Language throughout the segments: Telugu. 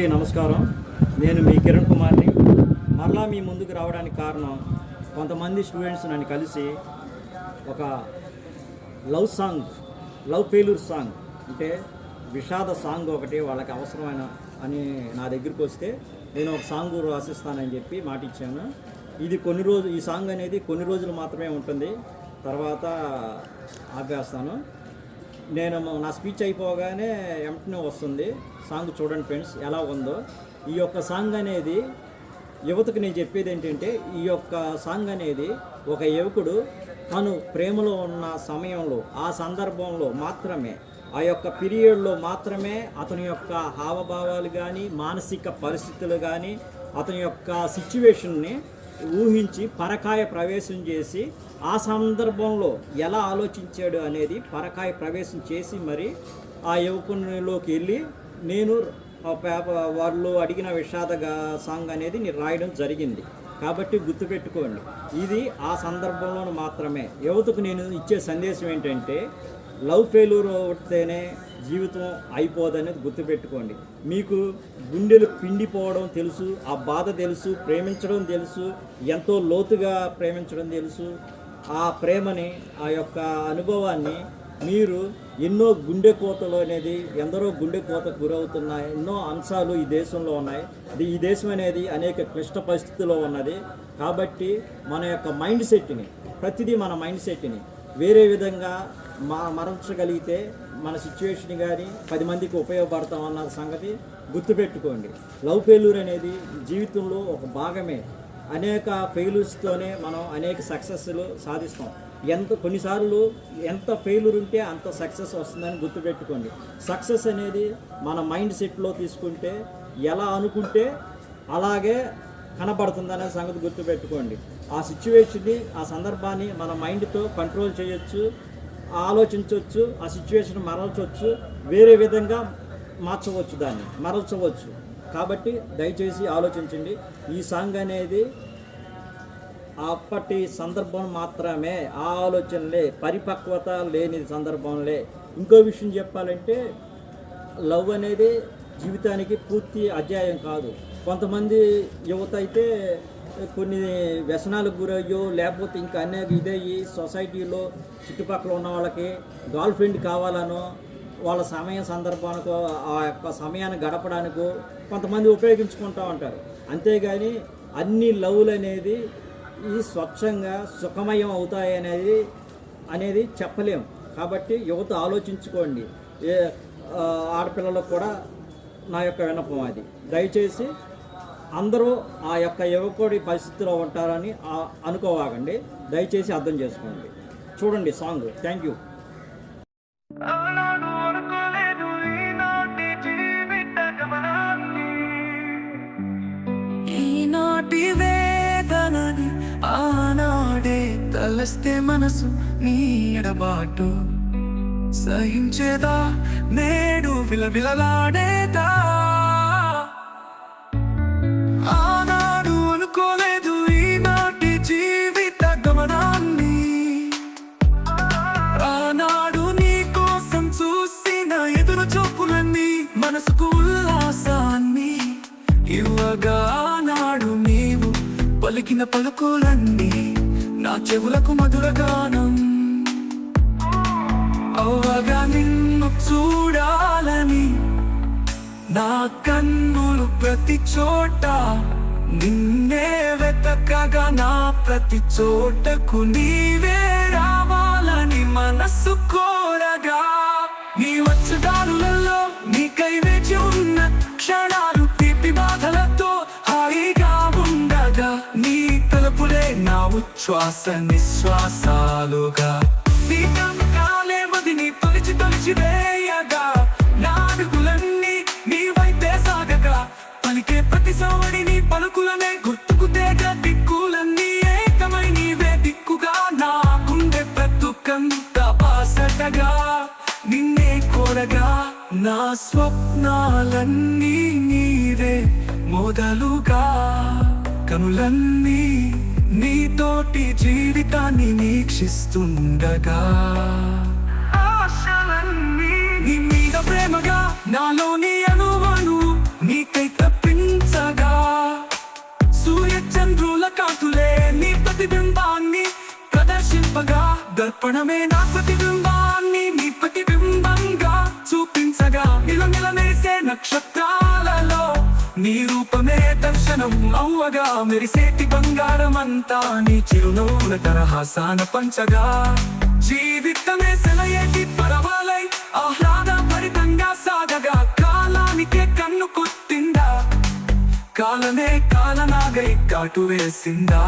నమస్కారం. నేను మీ కిరణ్ కుమార్ని. మరలా మీ ముందుకు రావడానికి కారణం, కొంతమంది స్టూడెంట్స్ నన్ను కలిసి ఒక లవ్ ఫెయిల్యూర్ సాంగ్ అంటే విషాద సాంగ్ ఒకటి వాళ్ళకి అవసరమైన అని నా దగ్గరికి వస్తే నేను ఒక సాంగ్ రాసిస్తానని చెప్పి మాట ఇచ్చాను. ఈ సాంగ్ అనేది కొన్ని రోజులు మాత్రమే ఉంటుంది, తర్వాత ఆపేస్తాను. నేను నా స్పీచ్ అయిపోగానే వెంటనే వస్తుంది సాంగ్. చూడండి ఫ్రెండ్స్ ఎలా ఉందో. ఈ యొక్క సాంగ్ అనేది యువతకు నేను చెప్పేది ఏంటంటే, ఈ యొక్క సాంగ్ అనేది ఒక యువకుడు తను ప్రేమలో ఉన్న సమయంలో, ఆ సందర్భంలో మాత్రమే, ఆ యొక్క పీరియడ్లో మాత్రమే అతని యొక్క హావభావాలు కానీ, మానసిక పరిస్థితులు కానీ, అతని యొక్క సిచ్యువేషన్ని ఊహించి పరకాయ ప్రవేశం చేసి, ఆ సందర్భంలో ఎలా ఆలోచించాడు అనేది పరకాయ ప్రవేశం చేసి మరి ఆ యువకునిలోకి వెళ్ళి నేను వాళ్ళు అడిగిన విషాద సాంగ్ అనేది నేను రాయడం జరిగింది. కాబట్టి గుర్తుపెట్టుకోండి, ఇది ఆ సందర్భంలో మాత్రమే. యువతకు నేను ఇచ్చే సందేశం ఏంటంటే, లవ్ ఫెయిల్యూర్ అవుతేనే జీవితం అయిపోదనేది గుర్తుపెట్టుకోండి. మీకు గుండెలు పిండిపోవడం తెలుసు, ఆ బాధ తెలుసు, ప్రేమించడం తెలుసు, ఎంతో లోతుగా ప్రేమించడం తెలుసు. ఆ ప్రేమని, ఆ యొక్క అనుభవాన్ని మీరు ఎన్నో గుండె కోతలు అనేది, ఎందరో గుండె కోతకు గురవుతున్న ఎన్నో అంశాలు ఈ దేశంలో ఉన్నాయి. ఈ దేశం అనేది అనేక క్లిష్ట పరిస్థితుల్లో ఉన్నది. కాబట్టి మన యొక్క మైండ్ సెట్ని, ప్రతిదీ మన మైండ్ సెట్ని వేరే విధంగా మరల్చగలిగితే మన సిచ్యువేషన్ కానీ 10 మందికి ఉపయోగపడతాం అన్న సంగతి గుర్తుపెట్టుకోండి. లవ్ ఫెయిల్యూర్ అనేది జీవితంలో ఒక భాగమే. అనేక ఫెయిల్యూర్స్తోనే మనం అనేక సక్సెస్లు సాధిస్తాం. కొన్నిసార్లు ఎంత ఫెయిల్యూర్ ఉంటే అంత సక్సెస్ వస్తుందని గుర్తుపెట్టుకోండి. సక్సెస్ అనేది మన మైండ్ సెట్లో తీసుకుంటే, ఎలా అనుకుంటే అలాగే కనబడుతుందనే సంగతి గుర్తుపెట్టుకోండి. ఆ సిచ్యువేషన్ని, ఆ సందర్భాన్ని మన మైండ్తో కంట్రోల్ చేయొచ్చు, ఆలోచించవచ్చు, ఆ సిచ్యువేషన్ మరల్చవచ్చు, వేరే విధంగా మార్చవచ్చు, దాన్ని మరల్చవచ్చు. కాబట్టి దయచేసి ఆలోచించండి. ఈ సాంగ్ అనేది అప్పటి సందర్భం మాత్రమే, ఆ ఆలోచనలే, పరిపక్వత లేని సందర్భంలే. ఇంకో విషయం చెప్పాలంటే, లవ్ అనేది జీవితానికి పూర్తి అధ్యాయం కాదు. కొంతమంది యువత అయితే కొన్ని వ్యసనాలకు గురయ్యో, లేకపోతే ఇంకా అనేక ఇదయ్యి సొసైటీలో చుట్టుపక్కల ఉన్న వాళ్ళకి గర్ల్ ఫ్రెండ్ కావాలనో, వాళ్ళ సందర్భానికో, ఆ యొక్క సమయాన్ని గడపడానికో కొంతమంది ఉపయోగించుకుంటూ ఉంటారు. అంతేగాని అన్ని లవ్లు అనేది ఈ స్వచ్ఛంగా సుఖమయం అవుతాయి అనేది చెప్పలేము. కాబట్టి యువత ఆలోచించుకోండి. ఆడపిల్లలకు కూడా నా యొక్క విన్నపం అది. దయచేసి అందరూ ఆ యొక్క యువకుడి పరిస్థితిలో ఉంటారని అనుకోవాకండి. దయచేసి అర్థం చేసుకోండి. చూడండి సాంగ్. Thank you. ఆనాడే తలస్తే మనసు నీ ఎడబాటు సహించేదా, నేడు విలవిలలాడేదా. ఆనాడు అనుకోలేదు ఈనాటి జీవిత గమనాన్ని, ఆనాడు నీ కోసం చూసిన ఎదురు చూపులన్నీ మనసుకు ఉల్లాసాన్ని ఇవ్వగా, ఆనాడు నీవు పలికిన పలుకులన్నీ నా చెవులకు మధురగానం అవ్వగా, నిన్ను చూడాలని నా కన్నులు ప్రతి చోట నిన్నే వెతకగా, నా ప్రతి చోటకు నీవే రావాలని మనసు కోరగా, నీ వచ్చదారులలో నీకై వేచి ఉన్న క్షణాలు తీపి బాధలతో హాయిగా ఉండగా, నీ తలుపులే నా ఉచ్ఛ్వాస నిశ్వాసాలుగా, నీ జ్ఞాపకాలే మదిని తొలిచి వేయగా, నా అడుగులన్నీ నీ వైపే సాగగా, పలికే ప్రతి సవడి నీ పలుకులనే గుర్తుకు తేగ, దిక్కులన్నీ ఏకమై నీవే దిక్కుగా, నా గుండె బ్రతుకంత బాసటగా నిన్నే కోరగా, నా స్వప్నాలన్నీ నీవే మొదలుగా, కనులన్నీ నీతోటి జీవితాన్ని వీక్షిస్తుండగా, ఆశలన్నీ నీ మీద ప్రేమగా నాలోని అనువను నీకై కాంతులే నీ ప్రతిబింబాన్ని ప్రదర్శింపగా, దర్పణమే నా ప్రతిబింబాన్ని నీ ప్రతిబింబంగా చూపించగా, నిలనిలమేసే నక్షత్రాలలో నీ రూపమే దర్శనం అవ్వగా, మెరిసేటి బంగారమంతా నీ చిరునవ్వుల తరహాసాన పంచగా, జీవితమే సెలయేటి పరవాలై ఆహ్లాదభరితంగా సాగగా, కాలానికే కన్ను కొట్టిందా, కాలనే కాలనాగై కాటు వేసిందా,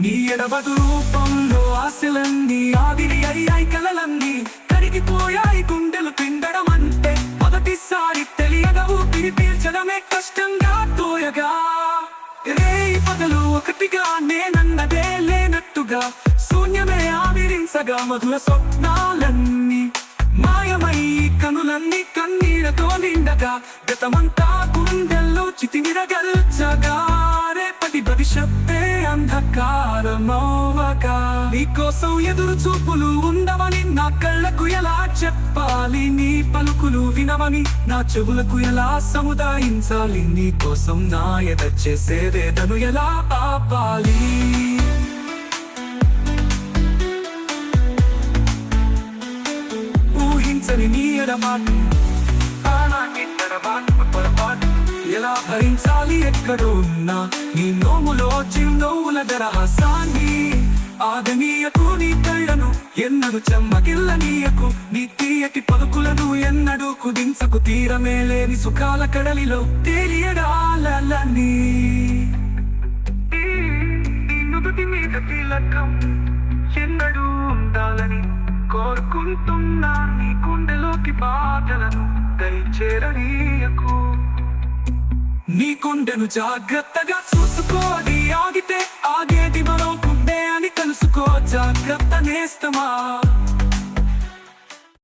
నీ ఎడబడు రూపంలో ఆశలన్నీ ఆవిరి అయ్యాయి, కలలన్నీ కరిగిపోయాయి, గుండెలు పిండడం అంటే మొదటిసారి తెలియగా, ఊపిరి పీల్చడమే కష్టంగా తోయగా, రేయి పగలు ఒకటిగా నేనన్నదే లేనట్టుగా, శూన్యమే ఆవిరించగా, మధుర స్వప్నాలన్నీ మాయమై కనులన్నీ కన్నీళ్లతో నిండగా, గతమంతా గుండెల్లో చితిమిరగల్చగా, రేపటి భవిష్యత్తే అంధకారమవ్వగా, నీకోసం ఎదురు చూపులు ఉండవని నా కళ్ళకు ఎలా చెప్పాలి, నీ పలుకులు వినవని నా చెవులకు ఎలా సముదాయించాలి, నీకోసం నా ఎద చేసే వేదను ఎలా ఆపాలి. ఊహించని నీ ఎడబాటు, ప్రాణాన్ని తడబాటు పొరపాటు ఎలా భరించాలి, ఎక్కడో ఉన్నా నీ నోములో చిరునవ్వుల దరహాసాన్ని ఆగనీయకు, నీ కళ్ళను ఎన్నడు చెమ్మగిల్లనీయకు, నీ తీయటి పలుకులను ఎన్నడూ కుదించకు, తీరమే లేని సుఖాల కడలిలో తేలియడాలని, నీ నుదుటి మీద తిలకం ఎన్నడూ ఉండాలని కోరుకుంటున్నా, నీ గుండెలోకి బాధలను దయచేరనీయకు, నీ గుండెను జాగ్రత్తగా చూసుకో, అది ఆగితే ఆగేది